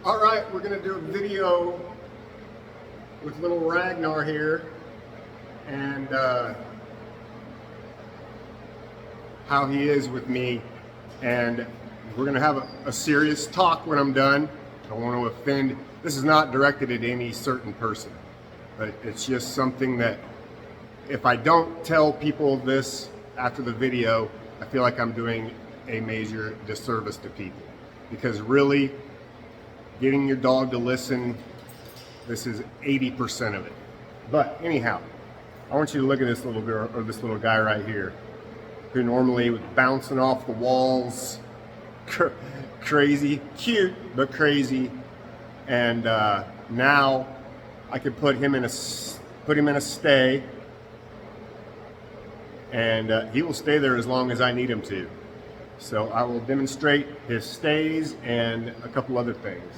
All right, we're gonna do a video with little Ragnar here and how he is with me. And we're gonna have a serious talk when I'm done. I don't want to offend. This is not directed at any certain person, but it's just something that if I don't tell people this after the video, I feel like I'm doing a major disservice to people. Because really, getting your dog to listen, this is 80% of it. But anyhow, I want you to look at this little girl, or this little guy right here, who normally was bouncing off the walls, crazy, cute, but crazy. And now I could put him in a stay, and he will stay there as long as I need him to. So I will demonstrate his stays and a couple other things.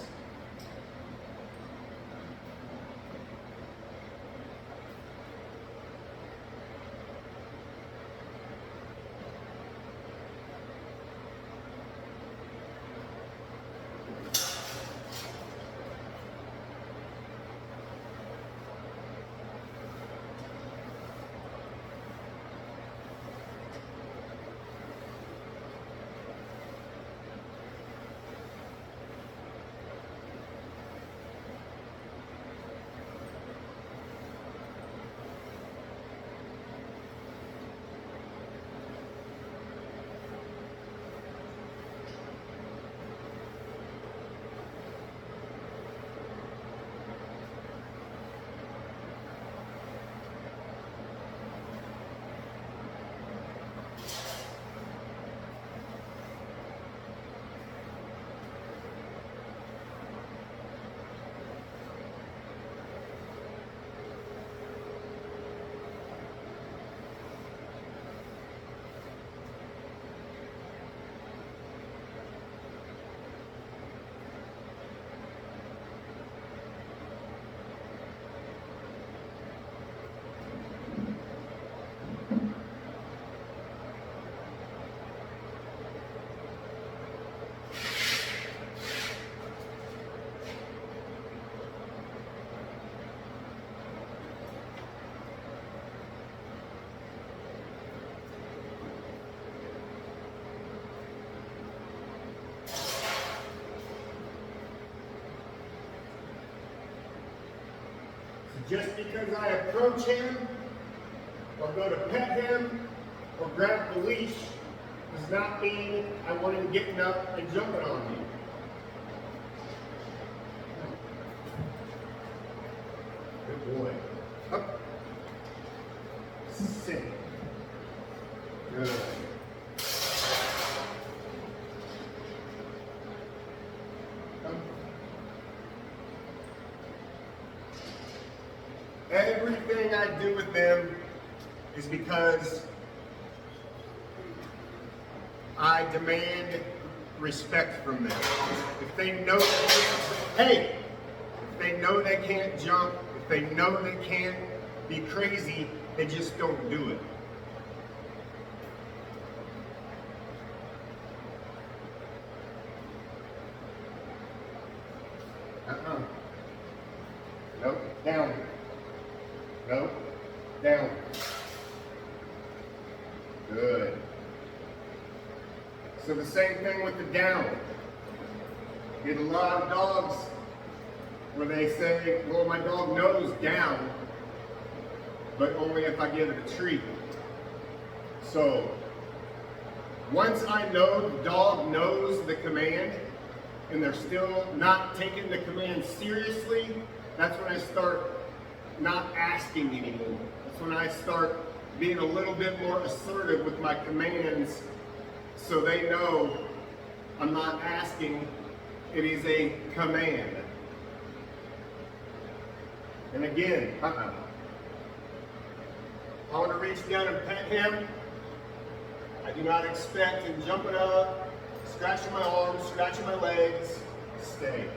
Just because I approach him or go to pet him or grab the leash does not mean I want him getting up and jumping on me. Good boy. Up. Sit. Good. Everything I do with them is because I demand respect from them. If they know if they know they can't jump, if they know they can't be crazy, they just don't do it. Nope, down. Nope, down. Good. So the same thing with the down. Get a lot of dogs where they say, well, my dog knows down, but only if I give it a treat. So once I know the dog knows the command and they're still not taking the command seriously, that's when I start not asking anymore. That's when I start being a little bit more assertive with my commands so they know I'm not asking, it is a command. And again, I want to reach down and pet him. I do not expect him jumping up, scratching my arms, scratching my legs. Stay.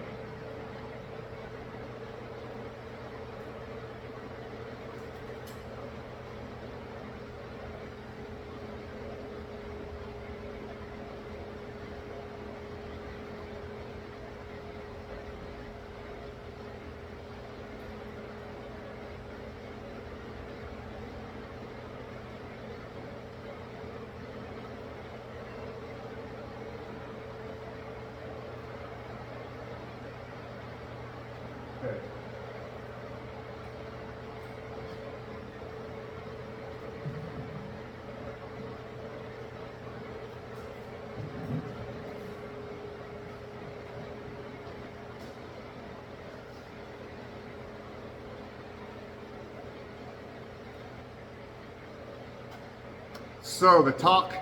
So the talk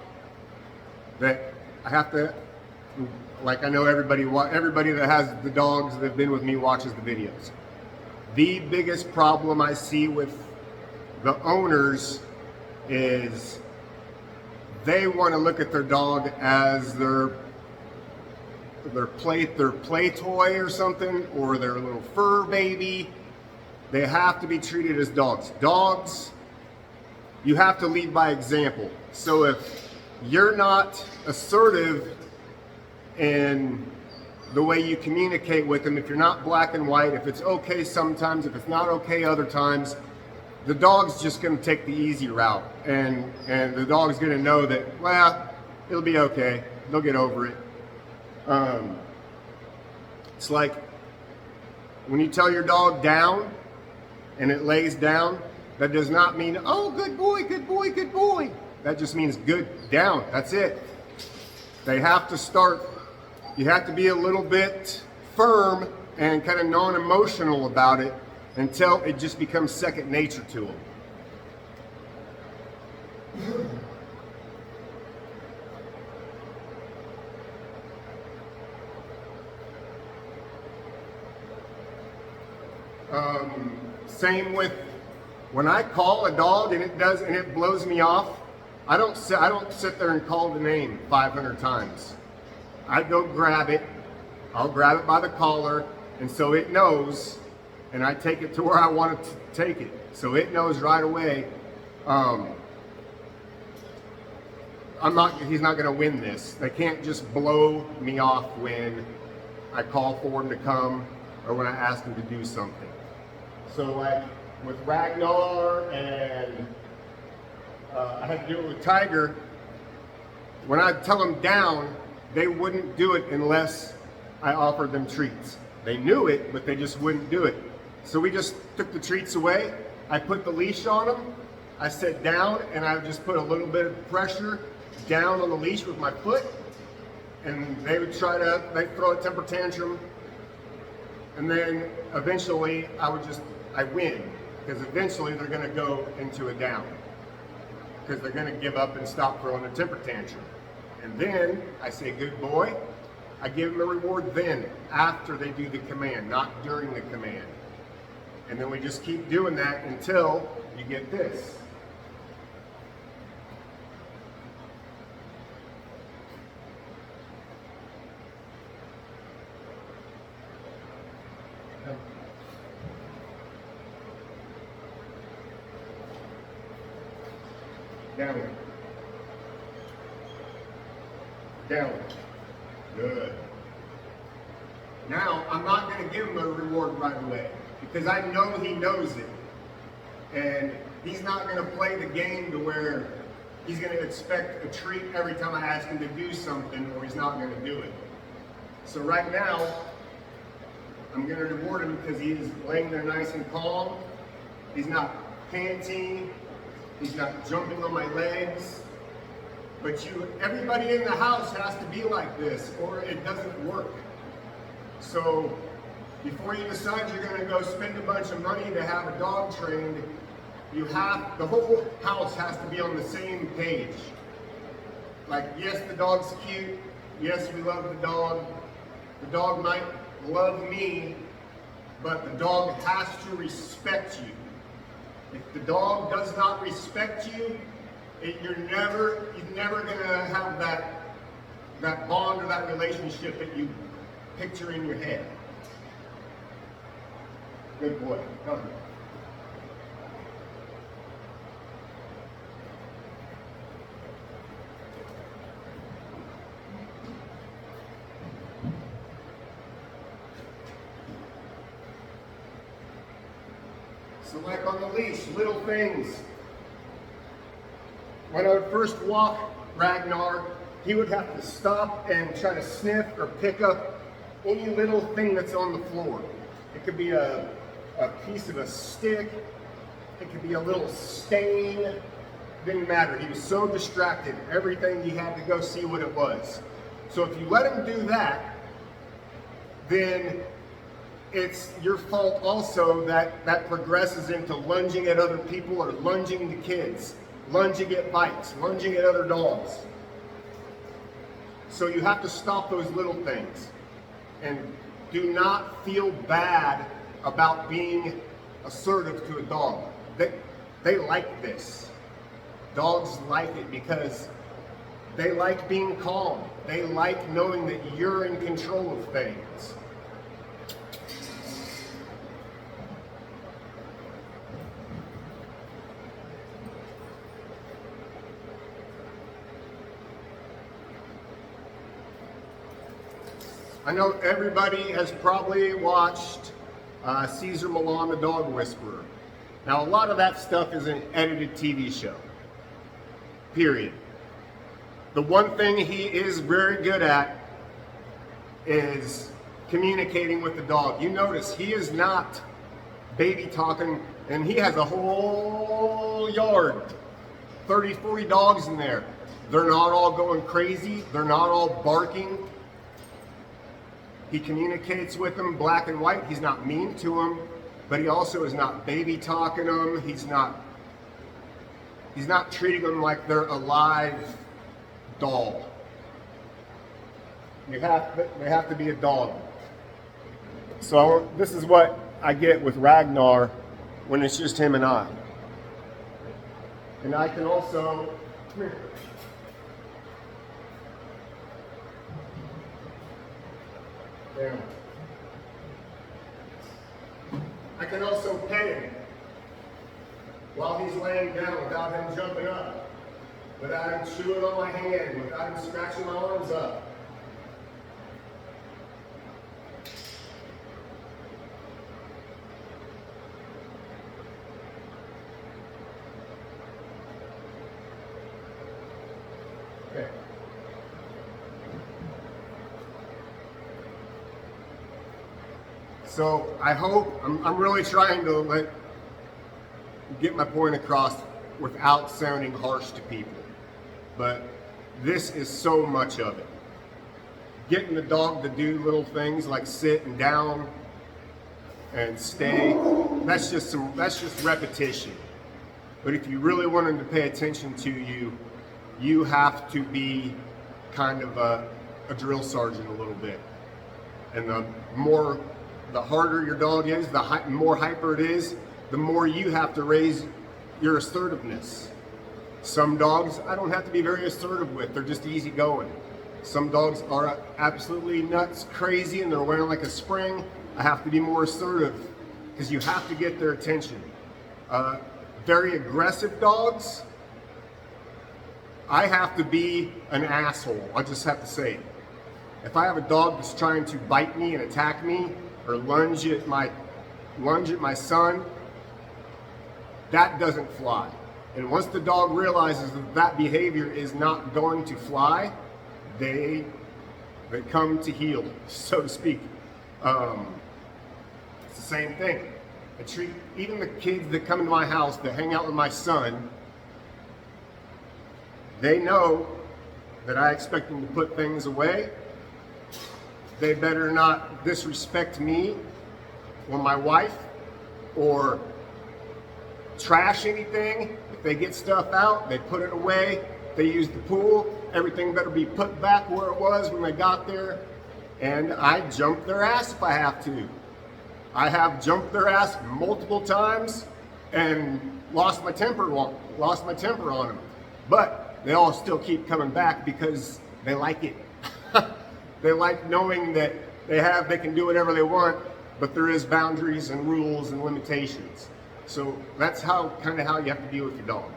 that I have to, like I know everybody that has the dogs that have been with me watches the videos. The biggest problem I see with the owners is they want to look at their dog as their play toy or something, or their little fur baby. They have to be treated as dogs. Dogs, you have to lead by example. So if you're not assertive in the way you communicate with them, if you're not black and white, if it's okay sometimes, if it's not okay other times, the dog's just going to take the easy route, and the dog's going to know that, well, it'll be okay, they'll get over it. It's like when you tell your dog down and it lays down, that does not mean, oh, good boy, good boy, good boy. That just means good, down, that's it. They have to start, you have to be a little bit firm and kind of non-emotional about it until it just becomes second nature to them. Same with when I call a dog and it blows me off. I don't sit there and call the name 500 times. I go grab it. I'll grab it by the collar, and so it knows, and I take it to where I want it to take it, so it knows right away. He's not going to win this. They can't just blow me off when I call for him to come or when I ask him to do something. So like with Ragnar and I had to do it with Tiger, when I tell them down, they wouldn't do it unless I offered them treats. They knew it, but they just wouldn't do it. So we just took the treats away. I put the leash on them. I said down, and I just put a little bit of pressure down on the leash with my foot, and they'd throw a temper tantrum, and then eventually I win, because eventually they're going to go into a down, because they're going to give up and stop throwing a temper tantrum. And then I say, good boy. I give them a reward then, after they do the command, not during the command. And then we just keep doing that until you get this. Down. Down. Good. Now, I'm not going to give him a reward right away, because I know he knows it. And he's not going to play the game to where he's going to expect a treat every time I ask him to do something, or he's not going to do it. So right now, I'm going to reward him because he is laying there nice and calm. He's not panting. He's not jumping on my legs. But everybody in the house has to be like this, or it doesn't work. So before you decide you're going to go spend a bunch of money to have a dog trained, the whole house has to be on the same page. Like, yes, the dog's cute. Yes, we love the dog. The dog might love me, but the dog has to respect you. If the dog does not respect you, you're never going to have that bond or that relationship that you picture in your head. Good boy. Come. So like on the leash, little things. When I would first walk Ragnar, he would have to stop and try to sniff or pick up any little thing that's on the floor. It could be a piece of a stick, it could be a little stain, didn't matter. He was so distracted, everything he had to go see what it was. So if you let him do that, then it's your fault also that progresses into lunging at other people or lunging to kids. lunging at bites, lunging at other dogs. So you have to stop those little things. And do not feel bad about being assertive to a dog. They like this. Dogs like it because they like being calm. They like knowing that you're in control of things. I know everybody has probably watched Caesar Milan, the Dog Whisperer. Now, a lot of that stuff is an edited TV show, period. The one thing he is very good at is communicating with the dog. You notice he is not baby talking, and he has a whole yard, 30, 40 dogs in there. They're not all going crazy. They're not all barking. He communicates with them black and white. He's not mean to them, but he also is not baby talking them. He's not treating them like they're a live doll. They have to be a dog. So this is what I get with Ragnar when it's just him and I. And I can also, come here. There. I can also pet him while he's laying down without him jumping up, without him chewing on my hand, without him scratching my arms up. Okay. So I hope, I'm really trying to get my point across without sounding harsh to people. But this is so much of it. Getting the dog to do little things like sit and down and stay, that's just repetition. But if you really want him to pay attention to you, you have to be kind of a drill sergeant a little bit. And the harder your dog is, the more hyper it is, the more you have to raise your assertiveness. Some dogs I don't have to be very assertive with, they're just easygoing. Some dogs are absolutely nuts, crazy, and they're wearing like a spring. I have to be more assertive because you have to get their attention. Very aggressive dogs, I have to be an asshole. I just have to say it. If I have a dog that's trying to bite me and attack me, or lunge at my son, that doesn't fly. And once the dog realizes that behavior is not going to fly, they come to heel, so to speak. It's the same thing. I treat even the kids that come into my house that hang out with my son, they know that I expect them to put things away. They better not disrespect me or my wife or trash anything. If they get stuff out, they put it away. They use the pool. Everything better be put back where it was when they got there. And I jump their ass if I have to. I have jumped their ass multiple times and lost my temper on them. But they all still keep coming back because they like it. They like knowing that they can do whatever they want, but there is boundaries and rules and limitations. So that's kind of how you have to deal with your dog.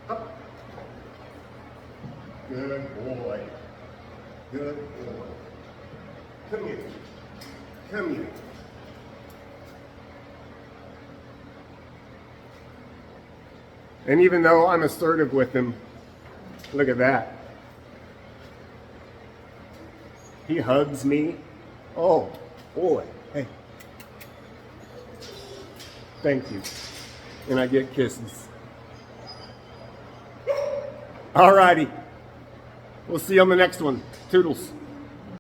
Up. Good boy. Good boy. Come here. Come here. And even though I'm assertive with him, look at that. He hugs me. Oh, boy. Hey. Thank you. And I get kisses. All righty. We'll see you on the next one. Toodles.